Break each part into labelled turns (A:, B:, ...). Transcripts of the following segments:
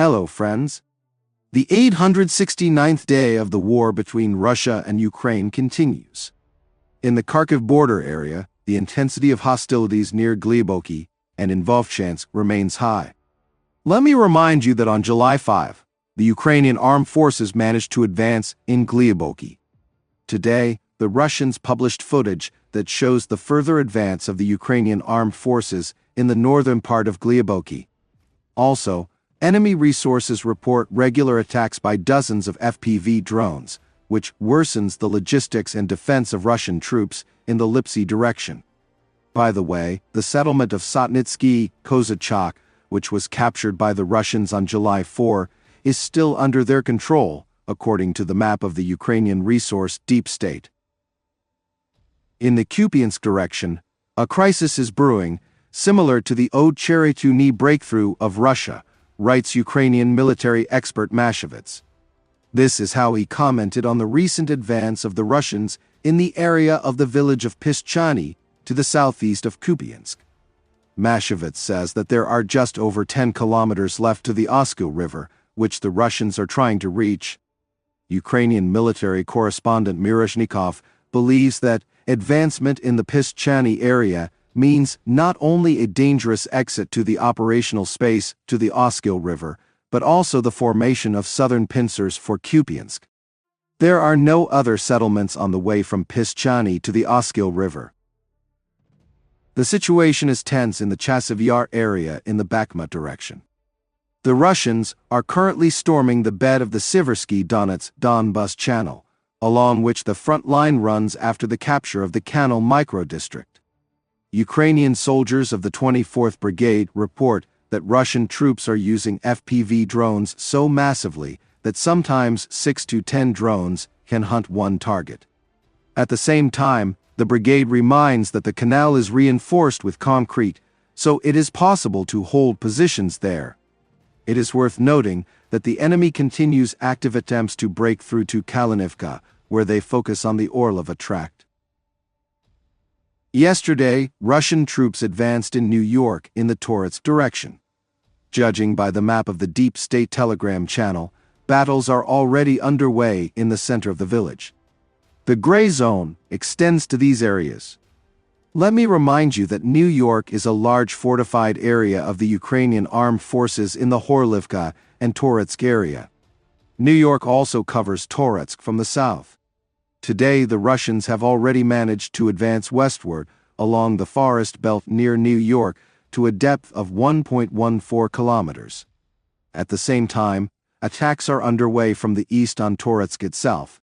A: Hello, friends. The 869th day of the war between Russia and Ukraine continues. In the Kharkiv border area, the intensity of hostilities near Hlyboke and in Vovchansk remains high. Let me remind you that on July 5, the Ukrainian Armed Forces managed to advance in Hlyboke. Today, the Russians published footage that shows the further advance of the Ukrainian Armed Forces in the northern part of Hlyboke. Also, enemy resources report regular attacks by dozens of FPV drones, which worsens the logistics and defense of Russian troops in the Lipsy direction. By the way, the settlement of Sotnitsky Kozachok, which was captured by the Russians on July 4, is still under their control, according to the map of the Ukrainian resource Deep State. In the Kupiansk direction, a crisis is brewing, similar to the Ocheretyne breakthrough of Russia, writes Ukrainian military expert Mashovets. This is how he commented on the recent advance of the Russians in the area of the village of Pishchane to the southeast of Kupiansk. Mashovets says that there are just over 10 kilometers left to the Oskil River, which the Russians are trying to reach. Ukrainian military correspondent Miroshnikov believes that advancement in the Pishchane area means not only a dangerous exit to the operational space to the Oskil River, but also the formation of southern pincers for Kupiansk. There are no other settlements on the way from Pishchane to the Oskil River. The situation is tense in the Chasiv Yar area in the Bakhmut direction. The Russians are currently storming the bed of the Siversky Donetsk-Donbas Channel, along which the front line runs after the capture of the Kanal micro-district. Ukrainian soldiers of the 24th Brigade report that Russian troops are using FPV drones so massively that sometimes 6 to 10 drones can hunt one target. At the same time, the brigade reminds that the canal is reinforced with concrete, so it is possible to hold positions there. It is worth noting that the enemy continues active attempts to break through to Hlyboke, where they focus on the Horlivka tract. Yesterday, Russian troops advanced in Niu-York in the Toretsk direction. Judging by the map of the Deep State Telegram channel, battles are already underway in the center of the village. The gray zone extends to these areas. Let me remind you that Niu-York is a large fortified area of the Ukrainian Armed Forces in the Horlivka and Toretsk area. Niu-York also covers Toretsk from the south. Today, the Russians have already managed to advance westward along the forest belt near Niu-York to a depth of 1.14 kilometers. At the same time, attacks are underway from the east on Toretsk itself.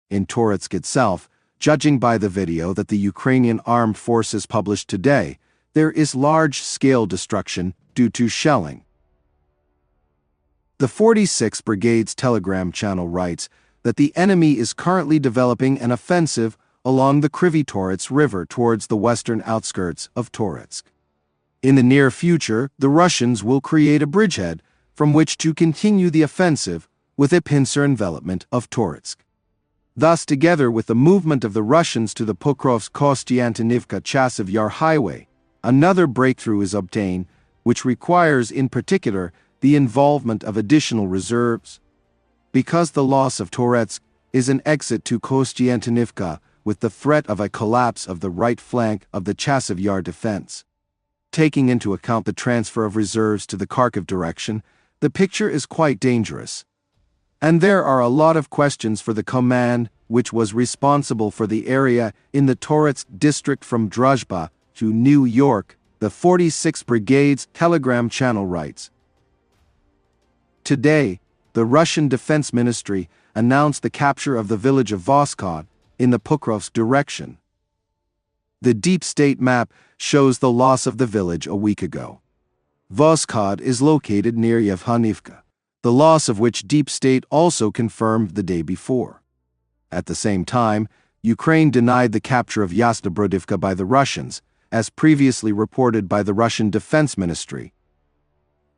A: In Toretsk itself, judging by the video that the Ukrainian Armed Forces published today, there is large-scale destruction due to shelling. The 46th Brigade's Telegram channel writes that the enemy is currently developing an offensive along the Toretsk River towards the western outskirts of Toretsk. In the near future, the Russians will create a bridgehead from which to continue the offensive with a pincer envelopment of Toretsk. Thus, together with the movement of the Russians to the Pokrovsk-Kostiantynivka Chasiv Yar highway, another breakthrough is obtained, which requires in particular the involvement of additional reserves. Because the loss of Toretsk is an exit to Kostiantynivka with the threat of a collapse of the right flank of the Chasiv Yar defense. Taking into account the transfer of reserves to the Kharkiv direction, the picture is quite dangerous. And there are a lot of questions for the command which was responsible for the area in the Toretsk district from Druzhba to Niu-York, the 46th Brigade's Telegram channel writes. Today, the Russian Defense Ministry announced the capture of the village of Voskhod in the Pokrovsk direction. The Deep State map shows the loss of the village a week ago. Voskhod is located near Yevhenivka, the loss of which Deep State also confirmed the day before. At the same time, Ukraine denied the capture of Yasnobrodivka by the Russians, as previously reported by the Russian Defense Ministry.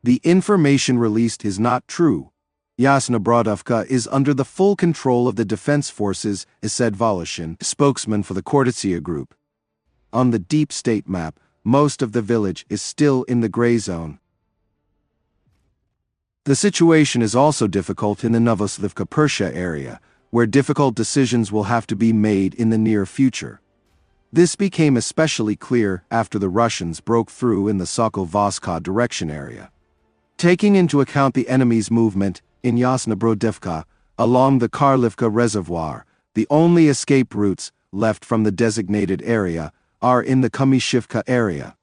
A: The information released is not true. Yasnobrodivka is under the full control of the defense forces, said Voloshin, spokesman for the Kortitsia group. On the Deep State map, most of the village is still in the gray zone. The situation is also difficult in the Novoselivka Persha area, where difficult decisions will have to be made in the near future. This became especially clear after the Russians broke through in the Sokol-Voskhod direction area. Taking into account the enemy's movement in Yasnobrodivka along the Horlivka reservoir, the only escape routes left from the designated area are in the Komyshivka area.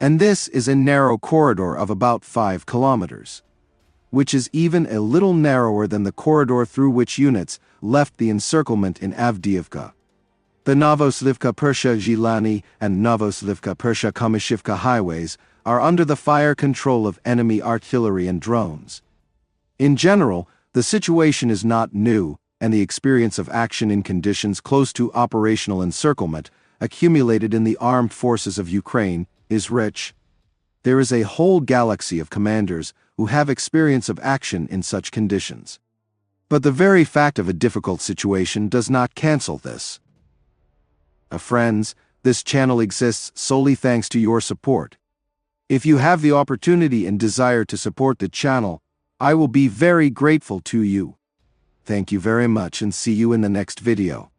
A: And this is a narrow corridor of about 5 kilometers, which is even a little narrower than the corridor through which units left the encirclement in Avdiivka. The Novoselivka Persha Zhelanne and Novoselivka Persha Komyshivka highways are under the fire control of enemy artillery and drones. In general, the situation is not new, and the experience of action in conditions close to operational encirclement, accumulated in the armed forces of Ukraine, is rich. There is a whole galaxy of commanders who have experience of action in such conditions. But the very fact of a difficult situation does not cancel this. Friends, this channel exists solely thanks to your support. If you have the opportunity and desire to support the channel, I will be very grateful to you. Thank you very much and see you in the next video.